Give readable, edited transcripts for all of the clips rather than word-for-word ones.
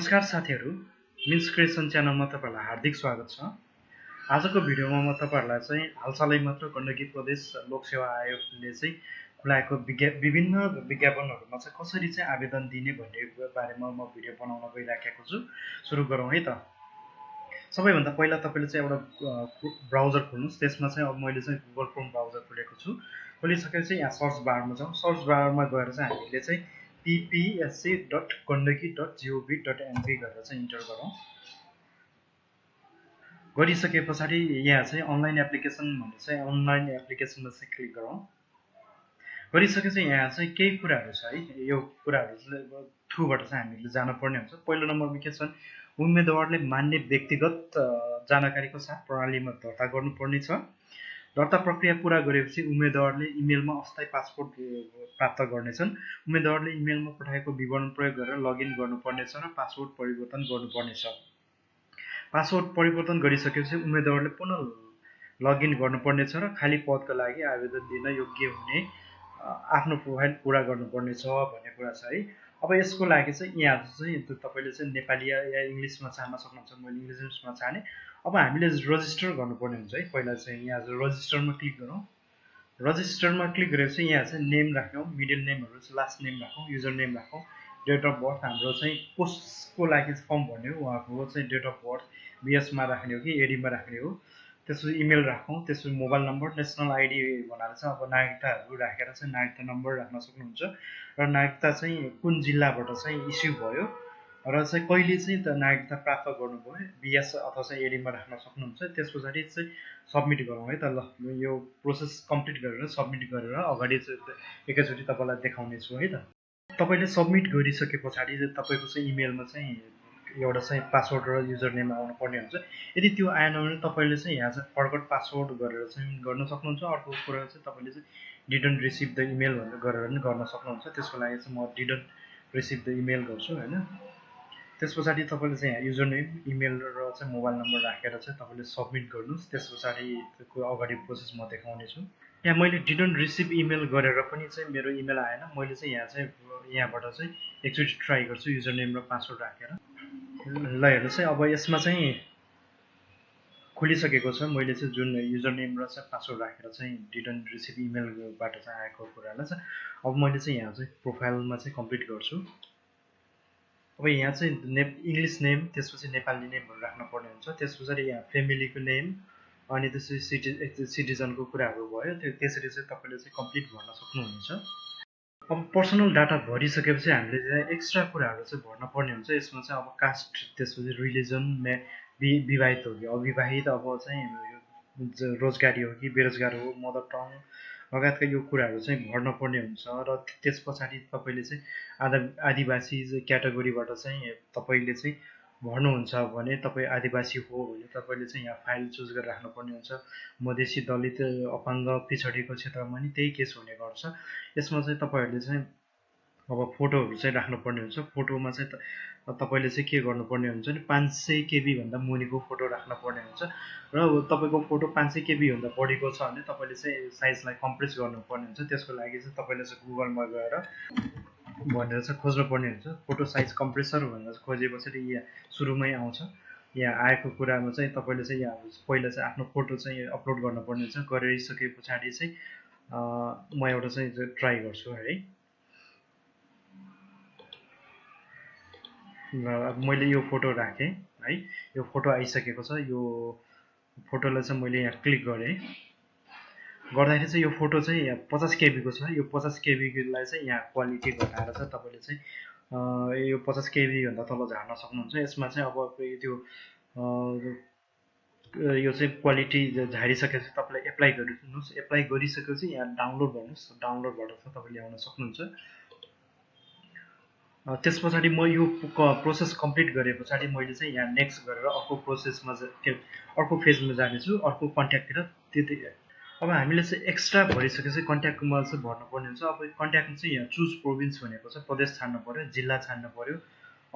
नमस्कार साथीहरु, means creation च्यानलमा तपाईहरुलाई हार्दिक स्वागत छ। आजको भिडियोमा म तपाईहरुलाई चाहिँ हालसालै मात्र गण्डकी प्रदेश लोकसेवा आयोगले चाहिँ खुलाएको विभिन्न विज्ञापनहरुमा चाहिँ कसरी चाहिँ आवेदन दिने भन्ने बारेमा म भिडियो बनाउन गइराखेको छु। सुरु गरौँ है त। सबैभन्दा पहिला तपाईले चाहिँ एउटा ब्राउजर खोल्नुस्। त्यसमा चाहिँ अब मैले चाहिँ गुगल क्रोम ब्राउजर खोलेको छु। खोलिसकेपछि यहाँ सर्च बारमा जाउँ। सर्च बारमा गएर चाहिँ हामीले चाहिँ ppsc.gandaki.gov.mp गरेर चाहिँ इन्टर गरौँ। गरिसकेपछि यहाँ चाहिँ अनलाइन एप्लिकेसन भन्ने चाहिँ अनलाइन एप्लिकेसनमा चाहिँ क्लिक गरौँ। गरिसकेपछि यहाँ चाहिँ केही कुराहरु छ है। यो कुराहरु थ्रुबाट चाहिँ हामीले जानुपर्ने हुन्छ। पहिलो नम्बरमा के छ, उम्मेदवारले मान्य व्यक्तिगत जानकारीको साथ प्रणालीमा दर्ता गर्नुपर्ने छ। दर्ता प्रक्रिया पूरा गरेपछि उम्मेदवारले इमेलमा अस्थायी पासपोर्ट प्राप्त गर्नेछन्। उम्मेदवारले इमेलमा पठाएको विवरण प्रयोग गरेर लगइन गर्नुपर्नेछ र पासवर्ड परिवर्तन गर्नुपर्नेछ। पासवर्ड परिवर्तन गरिसकेपछि उम्मेदवारले पुनः लगइन गर्नुपर्नेछ र खाली पदका लागि आवेदन दिन योग्य हुने आफ्नो प्रोफाइल पूरा गर्नुपर्नेछ भन्ने कुरा छ है। अब यसको लागि चाहिँ यहाँ चाहिँ तपाईले चाहिँ नेपाली या इंग्लिशमा छान्न सक्नुहुन्छ। मैले इंग्लिशमा छाने। अब हामीले रजिस्टर गर्नुपर्ने हुन्छ है। पहिला चाहिँ यहाँ रजिस्टरमा क्लिक गरौँ। रजिस्टरमा क्लिक गरेपछि यहाँ चाहिँ नेम राखौँ, मिडल नेमहरु, लास्ट नेम राखौँ, युजर नेम राखौँ, डेट अफ बर्थ हाम्रो चाहिँ कसको लागि फर्म भर्ने हो उहाँको चाहिँ डेट अफ बर्थ बीएस मा राख्ने हो कि एडी मा राख्ने हो। त्यसपछि इमेल राखौँ, त्यसपछि मोबाइल नम्बर, नेशनल आईडी भनेर चाहिँ अब नागरिकताहरु राखेर चाहिँ नागरिकता नम्बर राख्न सक्नुहुन्छ र नागरिकता चाहिँ कुन जिल्लाबाट चाहिँ इस्यु भयो र चाहिँ कहिले चाहिँ त नागरिकता प्राप्त गर्नुभयो बीएस अथवा चाहिँ एडी मा राख्न सक्नुहुन्छ। त्यसपछि चाहिँ सबमिट गरौँ है त। ल यो प्रोसेस कम्प्लिट गरेर सबमिट गरेर अगाडि चाहिँ एकैचोटी तपाईलाई देखाउने छु है त। तपाईले सबमिट गरिसकेपछि तपाईको चाहिँ इमेलमा चाहिँ एउटा चाहिँ पासवर्ड र युजर नेम आउनु पर्ने हुन्छ। यदि त्यो आएन भने तपाईले चाहिँ यहाँ चाहिँ फरगट पासवर्ड गरेर चाहिँ गर्न सक्नुहुन्छ। अर्को कुरा चाहिँ तपाईले चाहिँ डिडन्ट रिसिभ द इमेल भनेर गरेर पनि गर्न सक्नुहुन्छ। त्यसको लागि चाहिँ म डिडन्ट रिसिभ द इमेल गर्छु हैन। त्यसपछि तपाईले चाहिँ यहाँ युजर नेम, इमेल र चाहिँ मोबाइल नम्बर राखेर चाहिँ तपाईले सबमिट गर्नुस्। त्यसपछि अगाडि प्रोसेस म देखाउने छु। यहाँ मैले डिडन्ट रिसिभ इमेल गरेर पनि चाहिँ मेरो इमेल आएन। मैले चाहिँ यहाँ चाहिँ यहाँबाट चाहिँ एकचोटी ट्राई गर्छु युजर नेम र पासवर्ड राखेर। ल हेर्नुस् है। अब यसमा चाहिँ खुलिसकेको छ। मैले चाहिँ जुन युजर नेम र चाहिँ पासवर्ड राखेर चाहिँ डिडन्ट रिसिभ इमेलबाट चाहिँ आएको कुरालाई चाहिँ अब मैले चाहिँ यहाँ चाहिँ प्रोफाइलमा चाहिँ कम्प्लिट गर्छु। अब यहाँ चाहिँ इंग्लिश नेम, त्यसपछि नेपाली नेमहरु राख्न पर्ने हुन्छ। त्यसपछि यहाँ फ्यामिलीको नेम अनि त्यसपछि सिटिजनको कुराहरु भयो। त्यसरी चाहिँ तपाईले चाहिँ कम्प्लिट गर्न सक्नुहुन्छ। अब पर्सनल डाटा भरिसकेपछि हामीले चाहिँ एक्स्ट्रा कुराहरु चाहिँ भर्न पर्ने हुन्छ। यसमा चाहिँ अब कास्ट, त्यसपछि रिलिजन, विवाहित हो कि अविवाहित, अब चाहिँ रोजगारी हो कि बेरोजगार हो, मदर टङ लगायतका यो कुराहरु चाहिँ भर्न पर्ने हुन्छ। र त्यसपछि तपाईले चाहिँ आदिवासी क्याटेगोरीबाट चाहिँ तपाईले चाहिँ भर्नुहुन्छ भने तपाई आदिवासी हो भने तपाईले चाहिँ यहाँ फाइल चुज गरेर राख्नु पर्ने हुन्छ। मधेसी, दलित, अपाङ्ग, पिछडिएको क्षेत्रमा नि त्यही केस हुने गर्छ। यसमा चाहिँ तपाईहरुले चाहिँ अब फोटोहरु चाहिँ राख्नु पर्ने हुन्छ। फोटोमा चाहिँ तपाईले चाहिँ के गर्नुपर्ने हुन्छ नि 500 केबी भन्दा मुनिको फोटो राख्न पर्ने हुन्छ। र तपाईको फोटो 500 केबी भन्दा बढीको छ भने तपाईले चाहिँ साइजलाई कम्प्रेस गर्नुपर्ने हुन्छ। त्यसको लागि चाहिँ तपाईले चाहिँ गुगलमा गएर भनेर चाहिँ खोज्नु पर्ने हुन्छ। फोटो साइज कम्प्रेसर भनेर खोजेपछि यहाँ सुरुमै आउँछ। यहाँ आएको कुरामा चाहिँ तपाईले चाहिँ यहाँ पहिला चाहिँ आफ्नो फोटो चाहिँ अपलोड गर्नुपर्ने हुन्छ। गरिसकेपछि चाहिँ म एउटा चाहिँ ट्राई गर्छु है। मैले यो फोटो राखेँ है। यो फोटो आइसकेको छ। यो फोटोलाई चाहिँ मैले यहाँ क्लिक गरेँ। गर्दाखेरि चाहिँ यो फोटो चाहिँ 50 केबी को छ। यो 50 केबी लाई चाहिँ यहाँ क्वालिटी घटाएर चाहिँ तपाईले चाहिँ यो 50 केबी भन्दा तल झार्न सक्नुहुन्छ। यसमा चाहिँ अब त्यो यो चाहिँ क्वालिटी झारिसकेपछि तपाईले एप्लाई गर्नुस्। एप्लाई गरिसकेपछि यहाँ डाउनलोड गर्नुस्। डाउनलोडबाट चाहिँ तपाईले ल्याउन सक्नुहुन्छ। त्यसपछि म यो प्रोसेस कम्प्लिट गरेपछि मैले चाहिँ यहाँ नेक्स्ट गरेर अर्को प्रोसेसमा अर्को फेजमा जाने छु। अर्को कन्ट्याक्टतिर त्यति। अब हामीले चाहिँ एक्स्ट्रा भरिसकेपछि कन्ट्याक्टमा चाहिँ भर्नुपर्ने हुन्छ। अब कन्ट्याक्ट चाहिँ यहाँ चुज प्रोभिन्स भनेको छ। प्रदेश छान्नु पर्यो, जिल्ला छान्नु पर्यो।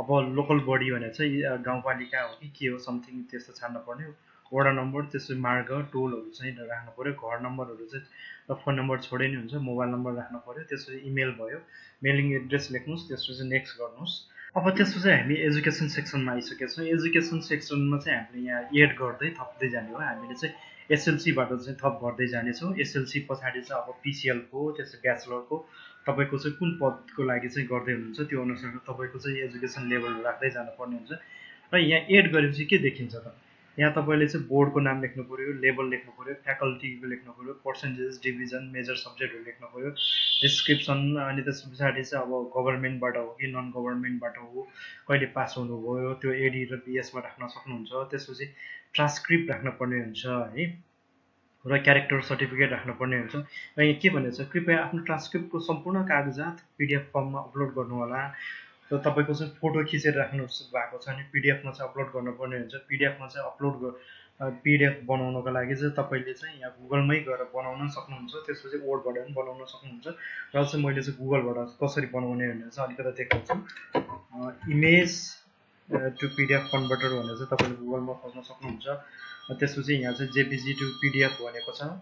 अब लोकल बडी भने चाहिँ गाउँपालिका हो कि के हो समथिङ त्यस्तो छान्नु पर्ने। वडा नम्बर, त्यसपछि मार्ग, टोलहरु चाहिँ राख्नु पर्यो। घर नम्बरहरु चाहिँ र फोन नम्बर छोडे नि हुन्छ। मोबाइल नम्बर राख्नु पर्यो। त्यसपछि इमेल भयो, मेलिङ एड्रेस लेख्नुस्। त्यसपछि नेक्स्ट गर्नुस्। अब त्यसपछि हामी एजुकेसन सेक्सनमा आइसकेका छौँ। एजुकेसन सेक्सनमा चाहिँ हामीले यहाँ एड गर्दै थप्दै जाने हो। हामीले चाहिँ एसएलसीबाट चाहिँ थप गर्दै जानेछौँ। एसएलसी पछाडि चाहिँ अब पिसिएलको त्यसै ब्याचलरको तपाईँको चाहिँ कुन पदको लागि चाहिँ गर्दै हुनुहुन्छ त्यो अनुसार तपाईँको चाहिँ एजुकेसन लेभल राख्दै जानुपर्ने हुन्छ। र यहाँ एड गरेपछि के देखिन्छ त, यहाँ तपाईँले चाहिँ बोर्डको नाम लेख्नु पऱ्यो, लेभल लेख्नु पऱ्यो, फ्याकल्टीको लेख्नु पऱ्यो, पर्सेन्टेज, डिभिजन, मेजर सब्जेक्टहरू लेख्नु पऱ्यो, डिस्क्रिप्सन, अनि त्यस पछाडि चाहिँ अब गभर्मेन्टबाट हो कि नन गभर्मेन्टबाट हो, कहिले पास हुनुभयो त्यो एडी र बिएसमा राख्न सक्नुहुन्छ। त्यसपछि ट्रान्सक्रिप्ट राख्नुपर्ने हुन्छ है, र क्यारेक्टर सर्टिफिकेट राख्नुपर्ने हुन्छ। र यहाँ के भनेको छ, कृपया आफ्नो ट्रान्सक्रिप्टको सम्पूर्ण कागजात पिडिएफ फर्ममा अपलोड गर्नुहोला। र तपाईँको चाहिँ फोटो खिचेर राख्नु भएको छ भने पिडिएफमा चाहिँ अपलोड गर्नुपर्ने हुन्छ। पिडिएफमा चाहिँ पिडिएफ बनाउनको लागि चाहिँ तपाईँले चाहिँ यहाँ गुगलमै गएर बनाउन सक्नुहुन्छ। त्यसपछि वर्डबाट पनि बनाउन सक्नुहुन्छ। र चाहिँ मैले चाहिँ गुगलबाट कसरी बनाउने भनेर चाहिँ अलिकति देखाउँछु। इमेज टु पिडिएफ कन्भर्टर भनेर चाहिँ तपाईँले गुगलमा खोज्न सक्नुहुन्छ। त्यसपछि यहाँ चाहिँ जेपिजी टु पिडिएफ भनेको छ,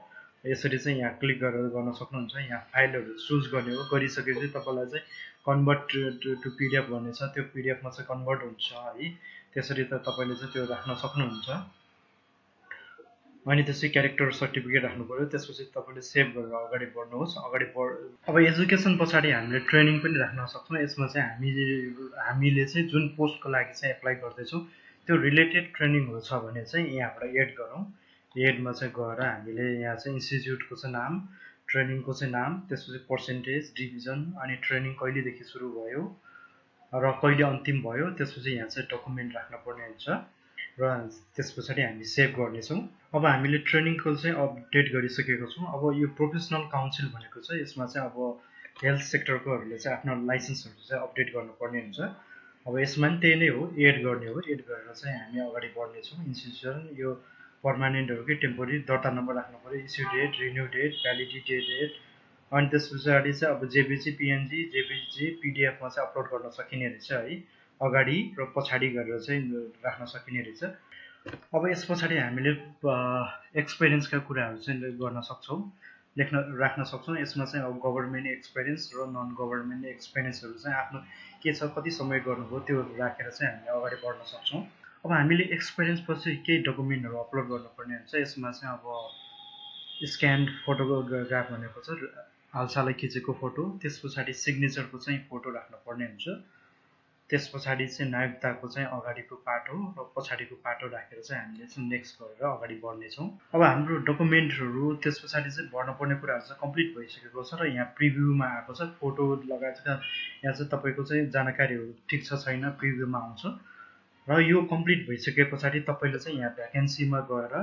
यसरी चाहिँ यहाँ क्लिक गरेर गर्न सक्नुहुन्छ। यहाँ फाइलहरू चुज गर्ने हो, गरिसकेपछि तपाईँलाई चाहिँ कन्भर्ट टु पिडिएफ भन्ने छ, त्यो पिडिएफमा चाहिँ कन्भर्ट हुन्छ है। त्यसरी त तपाईँले चाहिँ त्यो राख्न सक्नुहुन्छ। अनि त्यसपछि क्यारेक्टर सर्टिफिकेट राख्नु पऱ्यो। त्यसपछि तपाईँले सेभ गरेर अगाडि बढ्नुहोस्। अब एजुकेसन पछाडि हामीले ट्रेनिङ पनि राख्न सक्छौँ। यसमा चाहिँ हामीले चाहिँ जुन पोस्टको लागि चाहिँ एप्लाई गर्दैछौँ त्यो रिलेटेड ट्रेनिङहरू छ भने चाहिँ यहाँबाट एड गरौँ। एडमा चाहिँ गएर हामीले यहाँ चाहिँ इन्स्टिट्युटको चाहिँ नाम, ट्रेनिङको चाहिँ नाम, त्यसपछि पर्सेन्टेज, डिभिजन, अनि ट्रेनिङ कहिलेदेखि सुरु भयो र कहिले अन्तिम भयो, त्यसपछि यहाँ चाहिँ डकुमेन्ट राख्नुपर्ने हुन्छ। र त्यस पछाडि हामी सेभ गर्नेछौँ। अब हामीले ट्रेनिङको चाहिँ अपडेट गरिसकेको छौँ। अब यो प्रोफेसनल काउन्सिल भनेको चाहिँ यसमा चाहिँ अब हेल्थ सेक्टरकोहरूले चाहिँ आफ्नो लाइसेन्सहरू चाहिँ अपडेट गर्नुपर्ने हुन्छ। अब यसमा पनि त्यही नै हो, एड गर्ने हो। एड गरेर चाहिँ हामी अगाडि बढ्नेछौँ। इन्स्टिट्युसन यो पर्मानेन्टहरू कि टेम्पोरी, दर्ता नम्बर राख्नु पऱ्यो, issue date, renew date, validity date, अनि त्यस पछाडि चाहिँ अब जेपिजी, पिएनजी, जेपिजी, पिडिएफमा चाहिँ अपलोड गर्न सकिने रहेछ है, अगाडि र पछाडि गरेर चाहिँ राख्न सकिने रहेछ। अब यस पछाडि हामीले एक्सपिरियन्सका कुराहरू चाहिँ गर्न सक्छौँ, राख्न सक्छौँ। यसमा चाहिँ अब गभर्मेन्ट एक्सपिरियन्स र नन गभर्मेन्ट एक्सपिरियन्सहरू चाहिँ आफ्नो के छ, कति समय गर्नुभयो त्यो राखेर चाहिँ हामीले अगाडि बढ्न सक्छौँ। अब हामीले एक्सपिरियन्स पछि केही डकुमेन्टहरू अपलोड गर्नुपर्ने हुन्छ। यसमा चाहिँ अब स्क्यान फोटोग्राफ भनेको छ, हालसालै खिचेको फोटो, त्यस पछाडि सिग्नेचरको चाहिँ फोटो राख्नुपर्ने हुन्छ। त्यस पछाडि चाहिँ नागरिकताको चाहिँ अगाडिको पाटो र पछाडिको पाटो राखेर चाहिँ हामीले चाहिँ नेक्स्ट गरेर अगाडि बढ्नेछौँ। अब हाम्रो डकुमेन्टहरू त्यस पछाडि चाहिँ भर्नुपर्ने कुराहरू चाहिँ कम्प्लिट भइसकेको छ र यहाँ प्रिभ्यूमा आएको छ, फोटो लगाएर यहाँ चाहिँ तपाईँको चाहिँ जानकारीहरू ठिक छ छैन प्रिभ्यूमा आउँछ। र यो कम्प्लिट भइसके पछाडि तपाईँले चाहिँ यहाँ भ्याकेन्सीमा गएर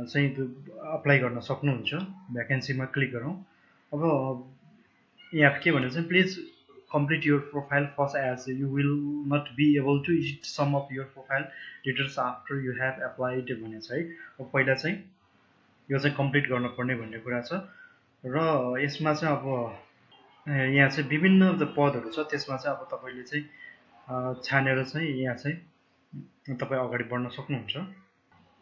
चाहिँ अप्लाई गर्न सक्नुहुन्छ। भ्याकेन्सीमा क्लिक गरौँ। अब यहाँ के भने चाहिँ please complete your profile first as you will not be able to edit some of your profile details after you have applied भने छ है। अब पहिला चाहिँ यो चाहिँ कम्प्लिट गर्नुपर्ने भन्ने कुरा छ। र यसमा चाहिँ अब यहाँ चाहिँ विभिन्न पदहरू छ, त्यसमा चाहिँ अब तपाईँले चाहिँ छानेर चाहिँ यहाँ चाहिँ तपाईँ अगाडि बढ्न सक्नुहुन्छ।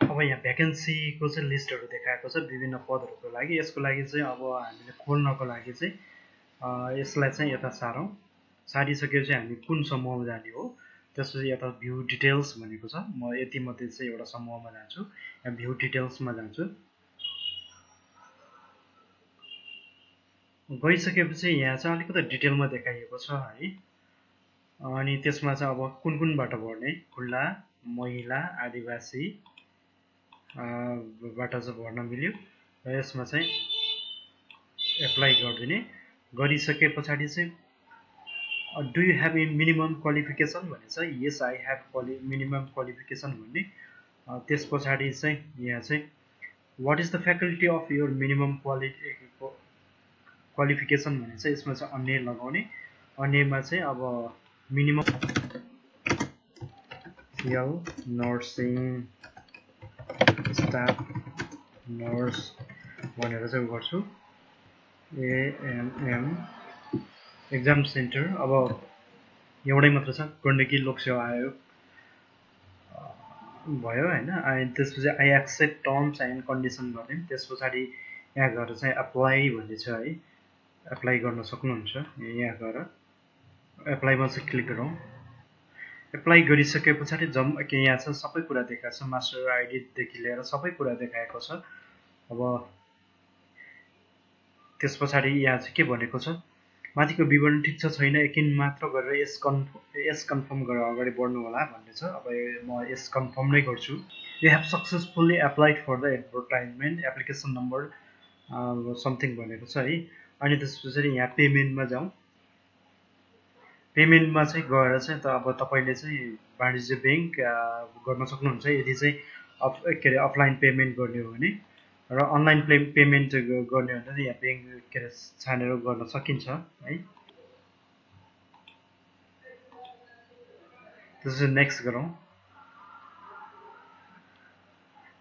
अब यहाँ भ्याकेन्सीको चाहिँ लिस्टहरू देखाएको छ विभिन्न पदहरूको लागि। यसको लागि चाहिँ अब हामीले खोल्नको लागि चाहिँ यसलाई चाहिँ यता सारिसकेपछि हामी कुन समूहमा जाने हो, त्यसपछि यता भ्यू डिटेल्स भनेको छ, म यति मध्ये चाहिँ एउटा समूहमा जान्छु। यहाँ भ्यू डिटेल्समा जान्छु। गइसकेपछि यहाँ चाहिँ अलिकति डिटेलमा देखाइएको छ है। अनि त्यसमा चाहिँ अब कुन कुनबाट भर्ने, खुल्ला, महिला, आदिवासी बाट चाहिँ भर्न मिल्यो। र यसमा चाहिँ एप्लाई गरिदिने। गरिसके पछाडि चाहिँ do you have a minimum qualification भने चाहिँ yes I have minimum qualification भन्ने। त्यस पछाडि चाहिँ यहाँ चाहिँ what is the faculty of your minimum qualification भने चाहिँ यसमा चाहिँ अन्य लगाउने। अन्यमा चाहिँ अब मिनिमम नर्सिङ स्टाफ नर्स भनेर चाहिँ गर्छु। एएमएम एक्जाम सेन्टर अब एउटै मात्र छ, गण्डकी लोकसेवा आयोग भयो होइन। अनि त्यसपछि I accept terms and condition गर्ने। त्यस पछाडि यहाँ गएर चाहिँ एप्लाई भन्ने छ है, एप्लाई गर्न सक्नुहुन्छ। यहाँ गएर एप्लाईमा चाहिँ क्लिक गरौँ। एप्लाई गरिसके पछाडि यहाँ छ सबै कुरा देखाएको छ, मास्टर आइडी देखि लिएर सबै कुरा देखाएको छ। अब त्यस पछाडि यहाँ चाहिँ के भनेको छ, माथिको विवरण ठिक छ छैन एकिन मात्र गरेर यस कन्फर्म गरेर अगाडि बढ्नु होला भन्ने छ। अब म यस कन्फर्म नै गर्छु। You have successfully applied for the advertisement, application number something भनेको छ है। अनि त्यस पछाडि यहाँ पेमेन्टमा जाउँ। पेमेन्टमा चाहिँ गएर चाहिँ अब तपाईँले चाहिँ वाणिज्य ब्याङ्क गर्न सक्नुहुन्छ यदि चाहिँ के अरे अफलाइन पेमेन्ट गर्ने हो भने, र अनलाइन पेमेन्ट गर्ने हो भने यहाँ ब्याङ्क के अरे छानेर गर्न सकिन्छ है। त्यसपछि नेक्स्ट गरौँ।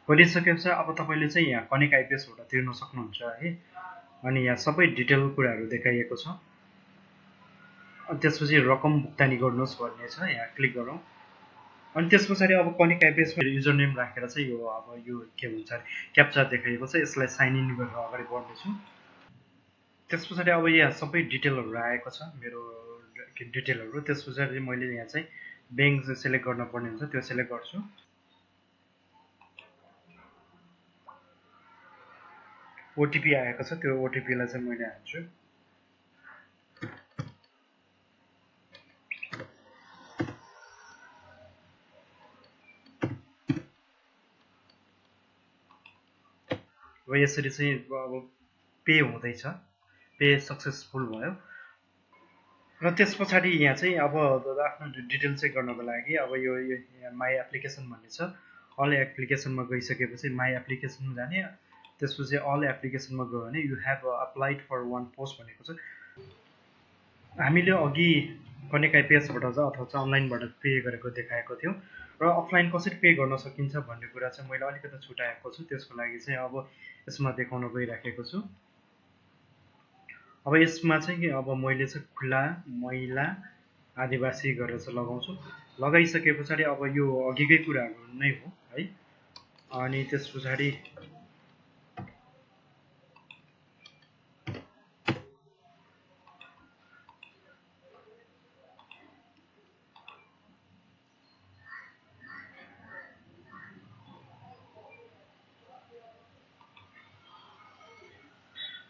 गरिसकेपछि अब तपाईँले चाहिँ यहाँ कनेक्ट आइपिएसबाट तिर्न सक्नुहुन्छ है। अनि यहाँ सबै डिटेल कुराहरू देखाइएको छ। अनि त्यसपछि रकम भुक्तानी गर्नुहोस् भन्ने छ, यहाँ क्लिक गरौँ। अनि त्यस पछाडि अब कनेक्ट आइपिएसमा युजर नेम राखेर चाहिँ यो अब यो के भन्छ अरे क्याप्चा देखाइएको छ, यसलाई साइन इन गरेर अगाडि बढ्नेछु। त्यस पछाडि अब यहाँ सबै डिटेलहरू आएको छ मेरो डिटेलहरू। त्यस पछाडि मैले यहाँ चाहिँ ब्याङ्क सेलेक्ट गर्न पर्ने हुन्छ, त्यो सेलेक्ट गर्छु। ओटिपी आएको छ, त्यो ओटिपीलाई चाहिँ मैले हाल्छु। अब यसरी चाहिँ अब पे हुँदैछ, पे सक्सेसफुल भयो। र त्यस पछाडि यहाँ चाहिँ अब आफ्नो डिटेल चेक गर्नको लागि अब यो माई एप्लिकेसन भन्ने छ, अल एप्लिकेसनमा गइसकेपछि माई एप्लिकेसनमा जाने। त्यसपछि अल एप्लिकेसनमा गयो भने you have applied for one post भनेको छ। हामीले अघि कनेक्ट आइपिएसबाट अथवा चाहिँ अनलाइनबाट पे गरेको देखाएको थियो, र अफलाइन कसरी पे गर्न सकिन्छ भन्ने कुरा चाहिँ मैले अलिकति छुट्याएको छु। त्यसको लागि चाहिँ अब यसमा देखाउन गइराखेको छु। अब यसमा चाहिँ अब मैले चाहिँ खुला, महिला, आदिवासी गरेर चाहिँ लगाउँछु। लगाइसके पछाडि अब यो अघिकै कुराहरू नै हो है। अनि त्यस पछाडि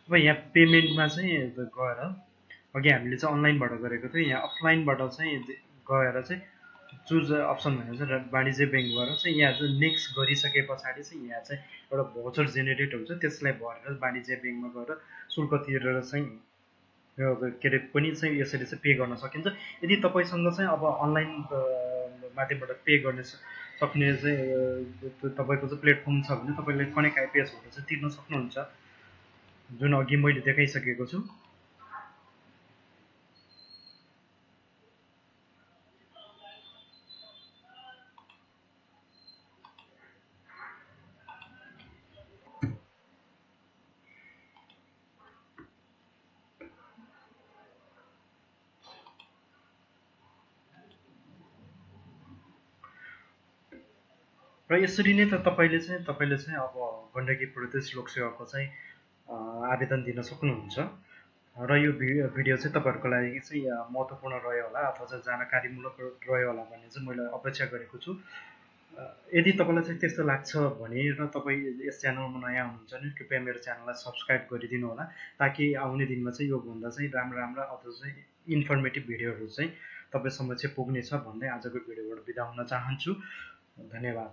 अब यहाँ पेमेन्टमा चाहिँ गएर अघि हामीले चाहिँ अनलाइनबाट गरेको थियो, यहाँ अफलाइनबाट चाहिँ गएर चाहिँ चुज अप्सन भनेको चाहिँ वाणिज्य ब्याङ्क गएर चाहिँ यहाँ चाहिँ नेक्स्ट गरिसके पछाडि चाहिँ यहाँ चाहिँ एउटा भोचर जेनेरेट हुन्छ, त्यसलाई भरेर वाणिज्य ब्याङ्कमा गएर शुल्क तिरेर चाहिँ के अरे पनि चाहिँ यसरी चाहिँ पे गर्न सकिन्छ। यदि तपाईँसँग चाहिँ अब अनलाइन माध्यमबाट पे गर्ने सक्ने चाहिँ तपाईँको चाहिँ प्लेटफर्म छ भने तपाईँले कनेक्ट आइपिएसबाट चाहिँ तिर्न सक्नुहुन्छ, जुन अघि मैले देखाइसकेको छु। र यसरी नै तपाईँले चाहिँ अब गण्डकी प्रदेश लोकसेवाको चाहिँ आवेदन दिन सक्नुहुन्छ। र यो भिडियो चाहिँ तपाईँहरूको लागि चाहिँ महत्त्वपूर्ण रह्यो होला अथवा चाहिँ जानकारीमूलक रह्यो होला भन्ने चाहिँ मैले अपेक्षा गरेको छु। यदि तपाईँलाई चाहिँ त्यस्तो लाग्छ भने र तपाईँ यस च्यानलमा नयाँ हुनुहुन्छ भने कृपया मेरो च्यानललाई सब्सक्राइब गरिदिनु होला, ताकि आउने दिनमा चाहिँ योभन्दा चाहिँ राम्रा अथवा चाहिँ इन्फर्मेटिभ भिडियोहरू चाहिँ तपाईँ समक्ष पुग्नेछ भन्दै आजको भिडियोबाट बिदा हुन चाहन्छु। धन्यवाद।